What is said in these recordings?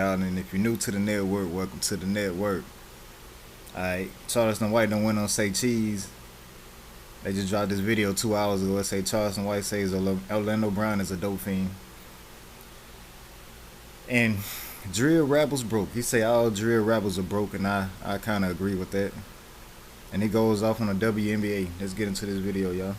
And if you're new to the network, welcome to the network. Alright, Charleston White don't went on Say Cheese. They just dropped this video 2 hours ago. It say Charleston White says Orlando Brown is a dope fiend. And drill rappers broke. He say all drill rappers are broke, and I kind of agree with that. And he goes off on a WNBA. Let's get into this video, y'all.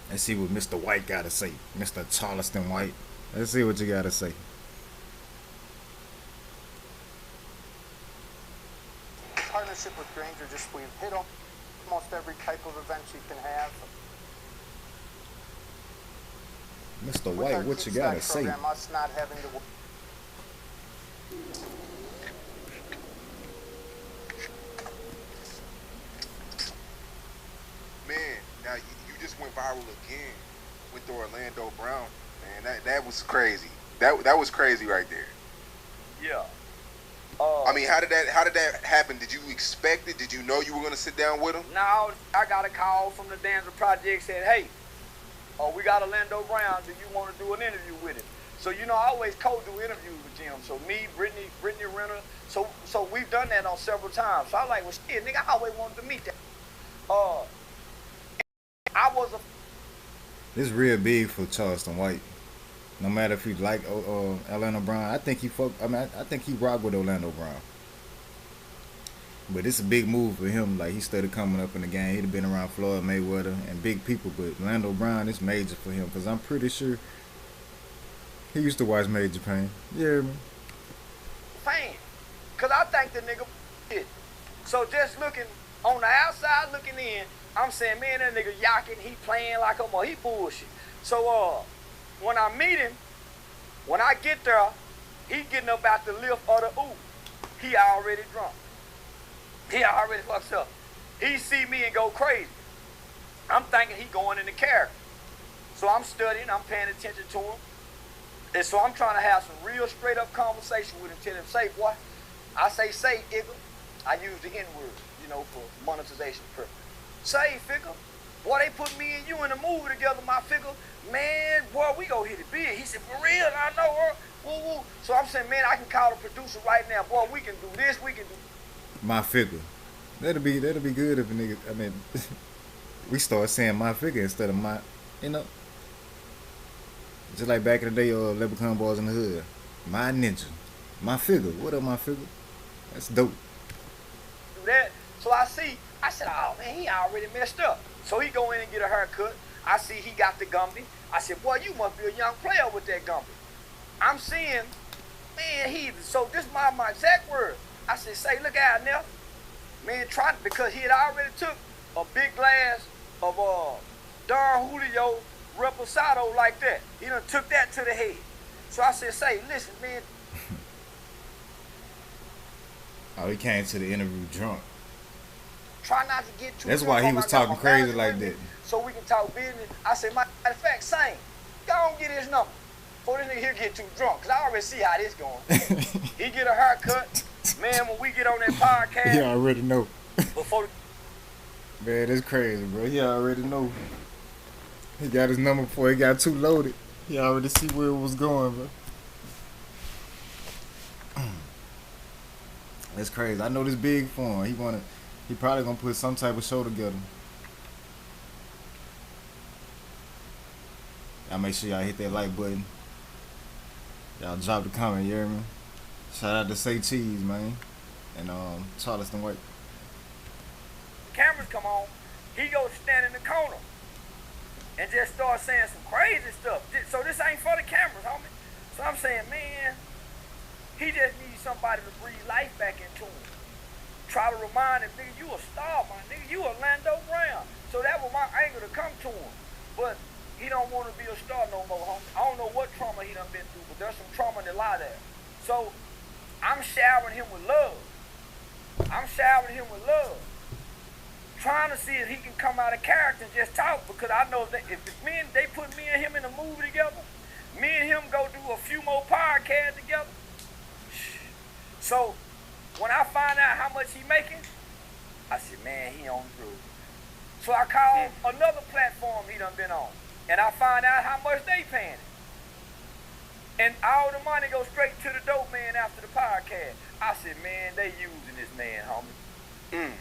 Let's see what Mr. White gotta say. Mr. Charleston White. Let's see what you gotta say. Partnership with Granger, just we've hit almost every type of event you can have. Mr. White, what you gotta say? Us not having to. Man, now you just went viral again with the Orlando Brown. Man, that was crazy. That was crazy right there. Yeah. I mean, how did that happen? Did you expect it? Did you know you were gonna sit down with him? Now I got a call from the Danza Project saying, "Hey, we got Orlando Brown. Do you want to do an interview with him?" So I always co-do interviews with Jim. So me, Brittany Renner. So we've done that on several times. So I like, well, shit, nigga, I always wanted to meet that. I was a. This real big for Charleston White. No matter if you like Orlando Brown, I think he I think he rock with Orlando Brown. But it's a big move for him. Like, he started coming up in the game. He'd have been around Floyd Mayweather and big people. But Orlando Brown is major for him, because I'm pretty sure he used to watch Major Payne. Yeah, man. Fan. Because I think the nigga shit. So just looking on the outside, looking in, I'm saying, man, that nigga yacking, he playing like he bullshit. So when I meet him, when I get there, he getting up out the lift of the ooh. He already drunk. He already fucked up. He see me and go crazy. I'm thinking he going into character. So I'm studying, I'm paying attention to him. And so I'm trying to have some real straight up conversation with him. Tell him, say, boy, I say, Igor. I use the N-word, for monetization purpose. Say, figure, boy, they put me and you in a movie together, my figure. Man, boy, we go hit it big. He said, for real, I know her. Woo, woo. So I'm saying, man, I can call the producer right now. Boy, we can do this, we can do My figure. That'll be good if a nigga. I mean, we start saying my figure instead of my. Just like back in the day, Leprechaun Boys in the Hood. My ninja, my figure. What up, my figure? That's dope. Do that. So I said, oh man, he already messed up. So he go in and get a haircut. I see he got the Gumby. I said, boy, you must be a young player with that Gumby. I'm seeing, man, so this is my exact word. I said, say, look out now. Man, because he had already took a big glass of Don Julio Reposado like that. He done took that to the head. So I said, say, listen, man. Oh, he came to the interview drunk. Try not to get too That's drunk. why he was talking crazy like that. So we can talk business. I said, matter of fact, same. Go on get his number. Before this nigga here get too drunk. Because I already see how this going. He get a haircut. Man, when we get on that podcast. He already know. Before Man, that's crazy, bro. He already know. He got his number before he got too loaded. He already see where it was going, bro. That's crazy. I know this big for him. He probably gonna put some type of show together. Y'all make sure y'all hit that like button. Y'all drop the comment, you hear me? Shout out to Say Cheese, man. And Charleston White. cameras come on, he goes stand in the corner and just start saying some crazy stuff. So this ain't for the cameras, homie. So I'm saying, man, he just needs somebody to breathe life back into him. Try to remind him, nigga, you a star, my nigga. You Orlando Brown. So that was my angle to come to him. But he don't want to be a star no more, homie. I don't know what trauma he done been through, but there's some trauma that lie there. So I'm showering him with love. Trying to see if he can come out of character and just talk, because I know that if they put me and him in a movie together, me and him go do a few more podcasts together. So when I find out how much he making, I said, man, he on the road. So I called another platform he done been on, and I find out how much they paying him. And all the money goes straight to the dope man after the podcast. I said, man, they using this man, homie.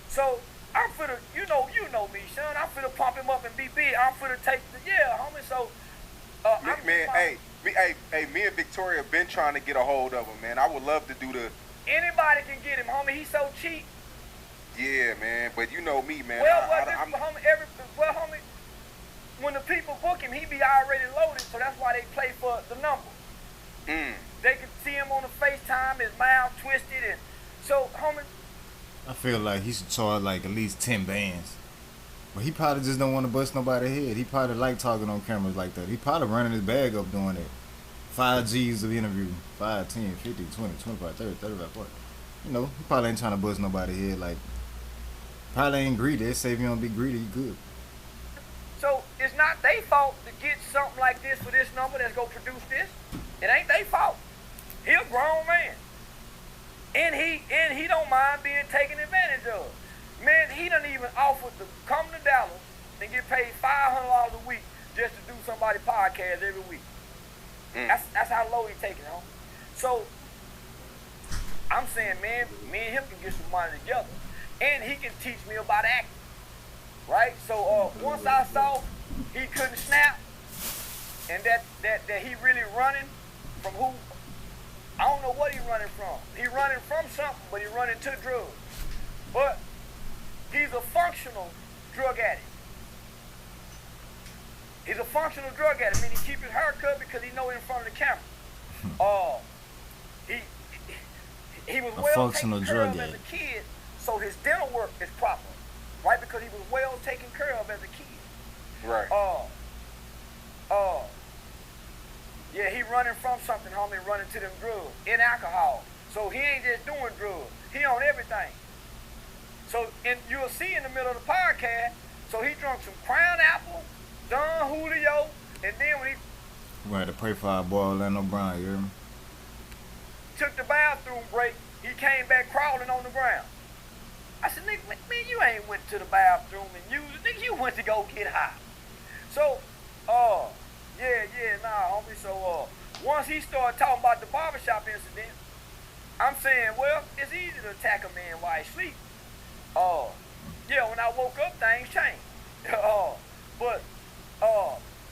So I'm finna, you know me, son. I'm finna pump him up and be big. I'm finna take the, homie. So, me and Victoria been trying to get a hold of him, man. I would love to do the. Anybody can get him, homie. He's so cheap. Yeah, man. But you know me, man. Homie, when the people book him, he be already loaded. So that's why they play for the number. They can see him on the FaceTime, his mouth twisted, and so, homie. I feel like he should charge like at least 10 bands. But he probably just don't want to bust nobody's head. He probably like talking on cameras like that. He probably running his bag up doing it. 5 G's of interview. 5, 10, 50, 20, 25, 30, 35, 40. You know, he probably ain't trying to bust nobody's head. Like, probably ain't greedy. They say if you don't be greedy, you good. So it's not their fault to get something like this for this number that's gonna produce this. It ain't their fault. He a grown man. And he don't mind being taken advantage of. Man, he done even offered to come to Dallas and get paid $500 a week just to do somebody's podcast every week. That's how low he taking it, homie. So I'm saying, man, me and him can get some money together, and he can teach me about acting, right? So once I saw he couldn't snap, and that he really running from who. I don't know what he running from. He running from something, but he running to drugs. But he's a functional drug addict. He's a functional drug addict. I mean, he keep his hair cut because he know it in front of the camera. He was well taken care of as a kid, so his dental work is proper, right? Because he was well taken care of as a kid. Right. Yeah, he running from something, homie, running to them drugs and alcohol. So he ain't just doing drugs. He on everything. So, and you'll see in the middle of the podcast, so he drunk some Crown Apple, Don Julio, and then when he... We had to pray for our boy Orlando Brown, you hear me? Took the bathroom break, he came back crawling on the ground. I said, nigga, man, you ain't went to the bathroom and used it. Nigga, you went to go get high. So, nah, homie. So, once he started talking about the barbershop incident, I'm saying, well, it's easy to attack a man while he's asleep. When I woke up, things changed.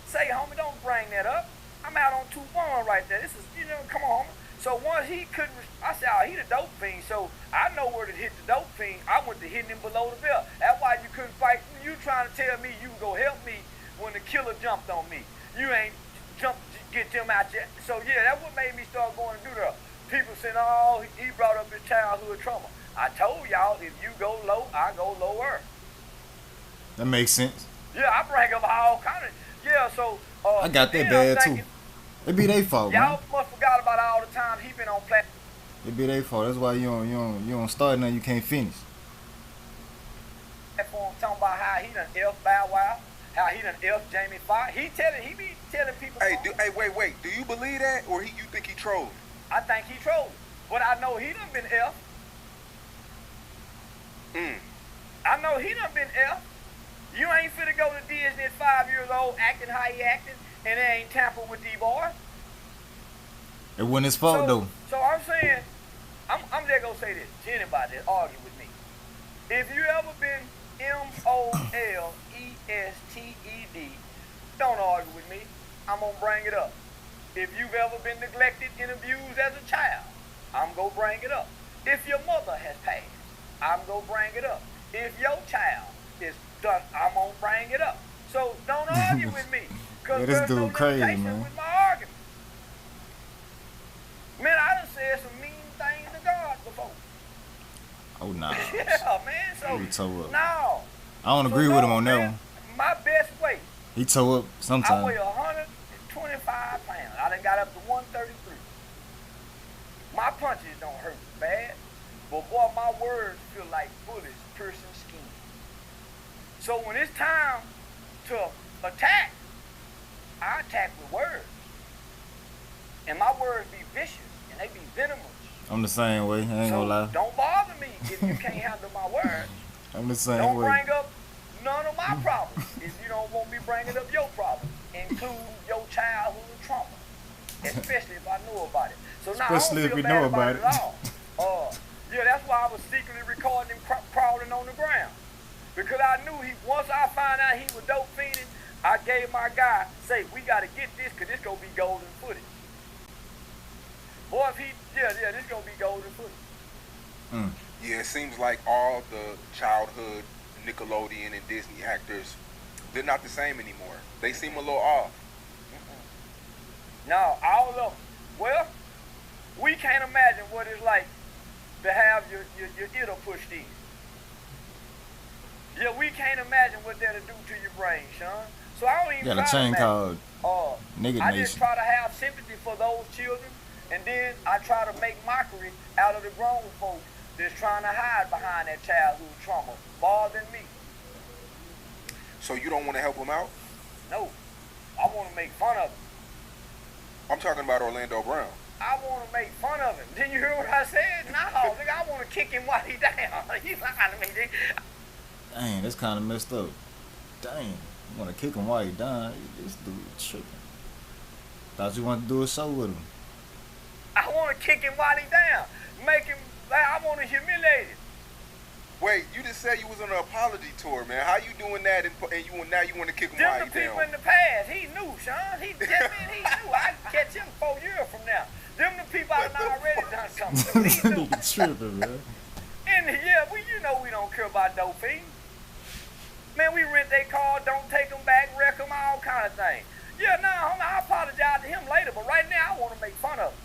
Say, homie, don't bring that up. I'm out on 2-1 right there. This is, come on, homie. So once he couldn't, I said, he the dope fiend, so I know where to hit the dope fiend. I went to hitting him below the belt. That's why you couldn't fight. You trying to tell me you can go help me when the killer jumped on me. You ain't get them out there. So yeah, that's what made me start going to do that. People saying, he brought up his childhood trauma. I told y'all, if you go low, I go lower. That makes sense. Yeah, I bring up all kind of, so. I got that bad too. It be their fault, man. Y'all must forgot about all the time he been on platform. It be their fault. That's why you don't start nothing you can't finish. Talking about how he done F Bow Wow, how he done F Jamie Foxx. He be telling people. Wait. Do you believe that, or you think he trolling? I think he trolling, but I know he done been F. I know he done been F. You ain't finna go to Disney at 5 years old acting how he acting, and they ain't tampered with D-boy. It wasn't his fault though. So I'm saying, I'm just gonna say this to anybody that argue with me. If you ever been MOLESTED, don't argue with me. I'm gonna bring it up. If you've ever been neglected and abused as a child, I'm gonna bring it up. If your mother has passed, I'm gonna bring it up. If your child is done, I'm gonna bring it up. So don't argue with me, because there's no limitation with my argument. Man, I done said some mean things to God before. Oh, nah. Yeah, man. So, he toe up. No. I don't agree with him on that one. My best weight. He toe up sometimes. I weigh 125 pounds. I done got up to 133. My punches don't hurt bad, but boy, my words feel like bullets piercing skin. So when it's time to attack, I attack with words. And my words be vicious, and they be venomous. I'm the same way, I ain't gonna lie. Don't bother me if you can't handle my words. I'm the same way. Don't bring up none of my problems if you don't want me bringing up your problems, including your childhood trauma. especially if I know about it. So now Especially I if don't you feel bad know about about it at all. Yeah, that's why I was secretly recording him crawling on the ground. Because I knew once I found out he was dope fiending, I gave my guy, say, we got to get this because this going to be golden footage. Boy, if this going to be golden footage. Yeah, it seems like all the childhood Nickelodeon and Disney actors, they're not the same anymore. They seem a little off. No, all of them. Well, we can't imagine what it's like to have your ear pushed in. Yeah, we can't imagine what that'll do to your brain, Sean. So I don't even Got a chain called Nigga I Nation. just try to have sympathy for those children, and then I try to make mockery out of the grown folks that's trying to hide behind that childhood trauma more than me. So you don't want to help them out? No, I want to make fun of them. I'm talking about Orlando Brown. I want to make fun of him. Didn't you hear what I said? No, nigga, I want to kick him while he down. He's not to me. Dang, that's kind of messed up. Dang, you want to kick him while he down? This dude tripping. Thought you wanted to do a show with him. I want to kick him while he down. Make him, I want to humiliate him. Wait, you just said you was on an apology tour, man. How you doing that and now you want to kick him while Them he the people down? in the past. He knew, Sean. He knew. I can catch him 4 years from now. Them the people I done already done something to. He knew. Nigga tripping, man. And yeah, you know we don't care about dope fiends. Man, we rent their car, don't take them back, wreck them, all kind of things. Yeah, nah, homie, I apologize to him later, but right now I want to make fun of him.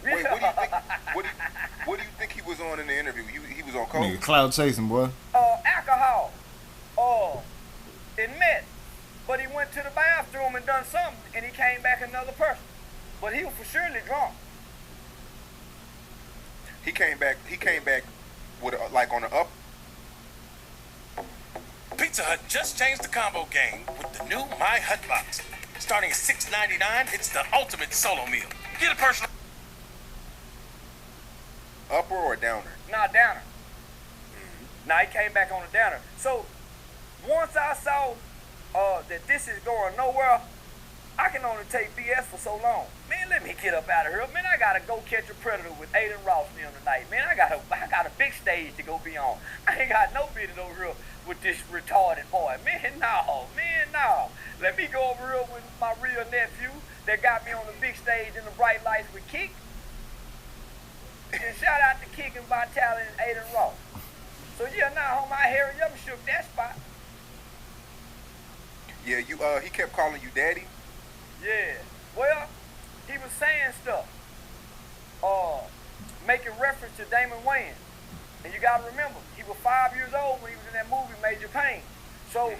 Wait, what do you think he was on in the interview? He was on coke? Nigga cloud chasing, boy. Alcohol, and meth. But he went to the bathroom and done something, and he came back another person. But he was for surely drunk. He came back with like on the up. Pizza Hut just changed the combo game with the new My Hut Box. Starting at $6.99, it's the ultimate solo meal. Get a personal Upper or downer? Nah, downer. Now he came back on a downer. So once I saw that this is going nowhere, I can only take BS for so long. Man, let me get up out of here. Man, I gotta go catch a predator with Aiden Ross and them tonight. Man, I got a big stage to go be on. I ain't got no business over here with this retarded boy. Man, no. Let me go over here with my real nephew that got me on the big stage in the bright lights with Kick. And shout out to Kick and Vitality and Aiden Ross. So yeah, homie, I Harry Young shook that spot. Yeah, he kept calling you daddy. Yeah. Well, he was saying stuff. Making reference to Damon Wayans. And you gotta remember, he was 5 years old when he was in that movie Major Payne. So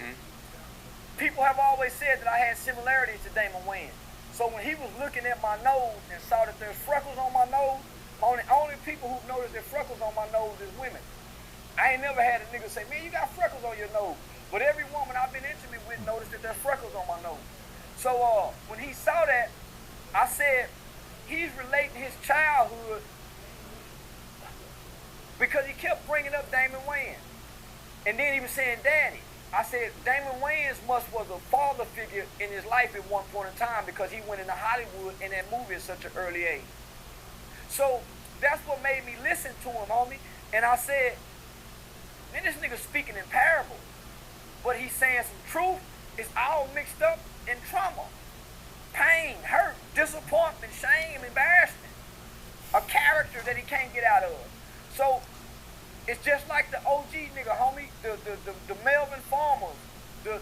people have always said that I had similarities to Damon Wayans. So when he was looking at my nose and saw that there's freckles on my nose, only people who noticed there's freckles on my nose is women. I ain't never had a nigga say, man, you got freckles on your nose. But every woman I've been intimate with noticed that there's freckles on my nose. So when he saw that, I said, he's relating his childhood because he kept bringing up Damon Wayans. And then he was saying daddy. I said, Damon Wayans was a father figure in his life at one point in time because he went into Hollywood in that movie at such an early age. So that's what made me listen to him, homie. And I said, man, this nigga speaking in parables. But he's saying some truth. It's all mixed up in trauma. Pain, hurt, disappointment, shame, embarrassment. A character that he can't get out of. So it's just like the OG nigga, homie, the Melvin Farmers, the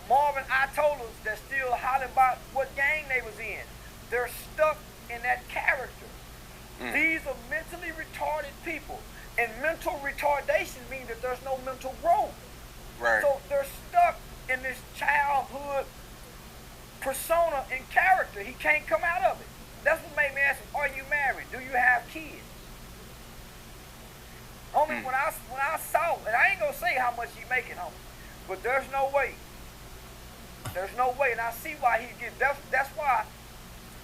Marvin Itolas that still hollering about what gang they was in. They're stuck in that character. These are mentally retarded people. And mental retardation means that there's no mental growth. Right. So they're stuck in this childhood persona and character. He can't come out of it. That's what made me ask him, are you married? Do you have kids? Homie, when I saw, and I ain't gonna say how much he making, homie, but there's no way. There's no way, and I see why he gets, that's why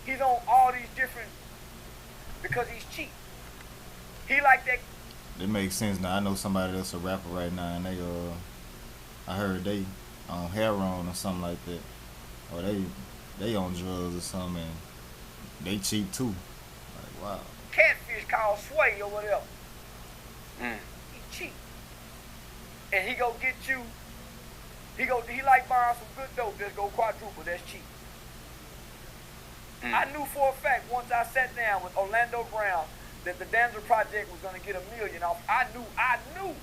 he's on all these different, because he's cheap. He like that. It makes sense now. I know somebody that's a rapper right now, and they I heard they on heroin or something like that, or they they on drugs or something, and they cheat too. Like, wow. Catfish called Sway or whatever. Mm. He cheat. And he go get you. He like buying some good dope. Just go quadruple. That's cheap. I knew for a fact once I sat down with Orlando Brown that the Dancer Project was gonna get $1 million off. I knew.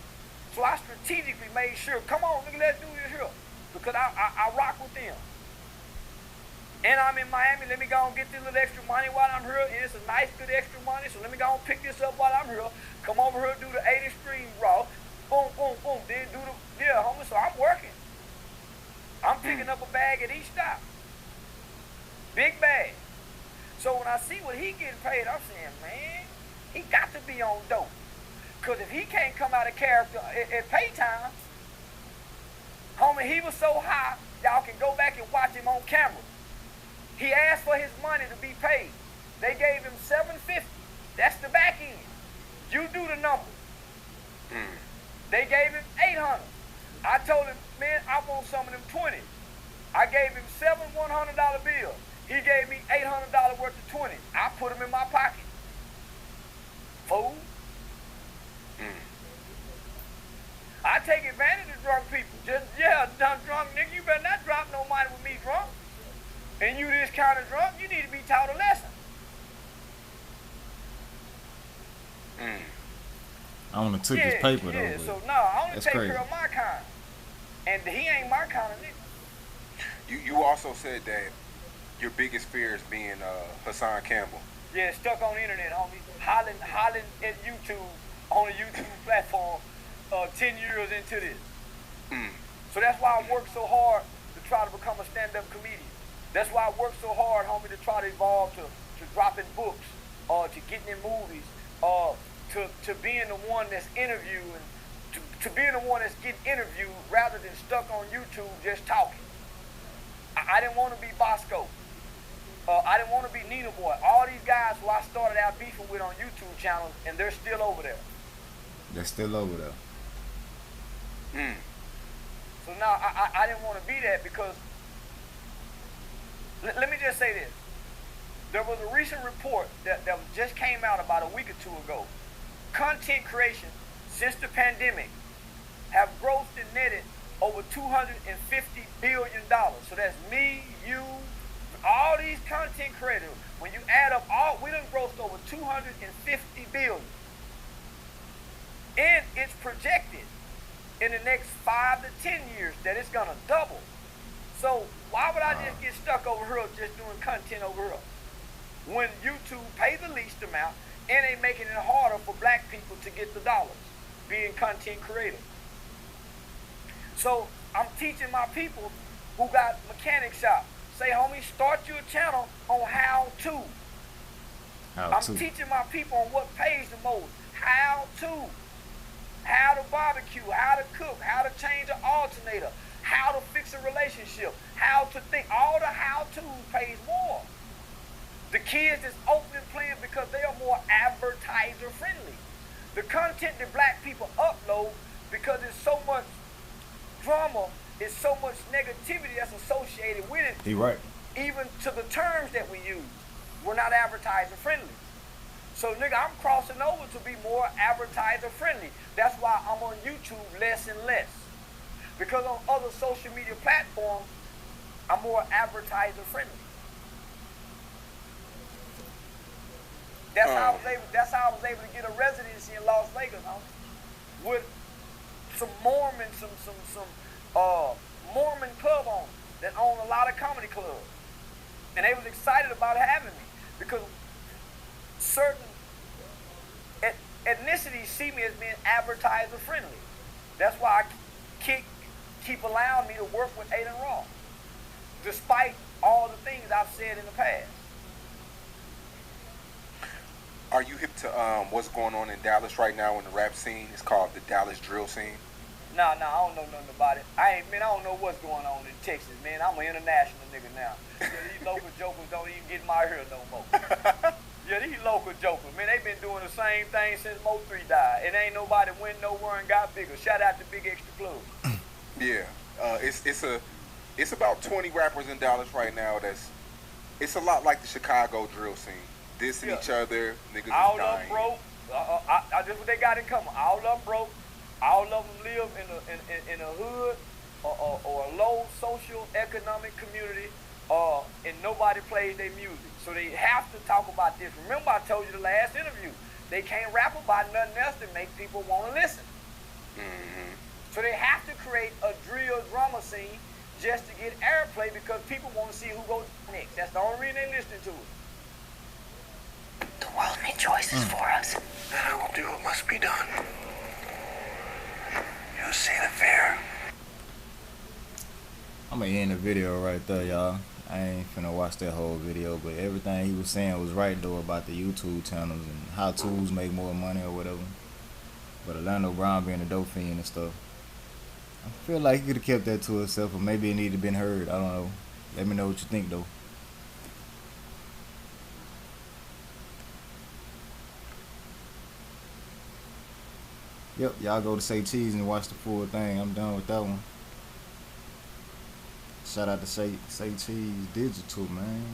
So I strategically made sure, come on, nigga, let's do this here. Because I rock with them. And I'm in Miami, let me go and get this little extra money while I'm here. And it's a nice, good extra money, so let me go and pick this up while I'm here. Come over here, do the 80 Stream Raw. Boom, boom, boom. Then do the, yeah, homie, so I'm working. I'm picking up a bag at each stop. Big bag. So when I see what he getting paid, I'm saying, man, he got to be on dope. Because if he can't come out of character at pay time, homie, he was so high, y'all can go back and watch him on camera. He asked for his money to be paid. They gave him $750. That's the back end. You do the number. They gave him $800. I told him, man, I want some of them 20s. I gave him 7 $100 bills. He gave me $800 worth of 20s. I put them in my pocket. Fool. I take advantage of drunk people. Just, yeah, drunk nigga, you better not drop no money with me drunk. And you this kind of drunk, you need to be taught a lesson. I wanna took his paper though. Yeah, so no, I only that's take crazy. care of my kind. And he ain't my kind of nigga. You also said that your biggest fear is being Hassan Campbell. Yeah, stuck on the internet, homie. Hollering at YouTube, on a YouTube platform, 10 years into this. So that's why I work so hard to try to become a stand-up comedian. That's why I work so hard, homie, to try to evolve to dropping books, to getting in movies, to being the one that's interviewing, to being the one that's getting interviewed rather than stuck on YouTube just talking. I didn't want to be Bosco. I didn't want to be Nina Boy. All these guys who I started out beefing with on YouTube channels, and they're still over there. They're still over there. So now I didn't want to be that because, let me just say this. There was a recent report that just came out about a week or two ago. Content creation since the pandemic have grossed and netted over $250 billion. So that's me, you, all these content creators. When you add up all, we done grossed over $250 billion. And it's projected in the next 5 to 10 years that it's gonna double. So why would I just get stuck over here just doing content over here? When YouTube pay the least amount and they making it harder for black people to get the dollars, being content creators. So I'm teaching my people who got mechanic shop, say, homie, start your channel on how to. I'm teaching my people on what pays the most, how to barbecue, how to cook, how to change an alternator, how to fix a relationship, how to think. All the how-to pays more. The kids is open playing because they are more advertiser friendly. The content that black people upload, because there's so much drama, there's so much negativity that's associated with it. He right. Even to the terms that we use, we're not advertiser friendly. So nigga, I'm crossing over to be more advertiser friendly. That's why I'm on YouTube less and less. Because on other social media platforms, I'm more advertiser friendly. That's how I was able to get a residency in Las Vegas, with some Mormons, some Mormon club owners that own a lot of comedy clubs. And they was excited about having me because certain ethnicities see me as being advertiser friendly. That's why I keep allowing me to work with Aiden Ross, despite all the things I've said in the past. Are you hip to what's going on in Dallas right now in the rap scene? It's called the Dallas drill scene. Nah, I don't know nothing about it. I don't know what's going on in Texas, man. I'm an international nigga now. Yeah, these local jokers don't even get my hair no more. Yeah, these local jokers, man, they been doing the same thing since Mo 3 died. And ain't nobody went nowhere and got bigger. Shout out to Big Extra Club. Yeah, it's about 20 rappers in Dallas right now that's It's a lot like the Chicago drill scene. Dissing Yeah. each other, niggas All is of them dying. broke. That's what they got in common. All of them broke. All of them live in a hood or a low social economic community, and nobody plays their music. So they have to talk about this. Remember, I told you the last interview, they can't rap about nothing else to make people want to listen. Mm-hmm. So they have to create a drill drama scene just to get airplay because people want to see who goes next. That's the only reason they're listening to it. The world made choices for us. Then I will do what must be done. You see the fear. I'm gonna end the video right there, y'all. I ain't finna watch that whole video, but everything he was saying was right though about the YouTube channels and how tools make more money or whatever. But Orlando Brown being a dope fiend and stuff, I feel like he could have kept that to himself, or maybe it needed to been heard. I don't know. Let me know what you think though. Yep, y'all go to Say Cheese and watch the full thing. I'm done with that one. Shout out to Say Cheese Digital, man.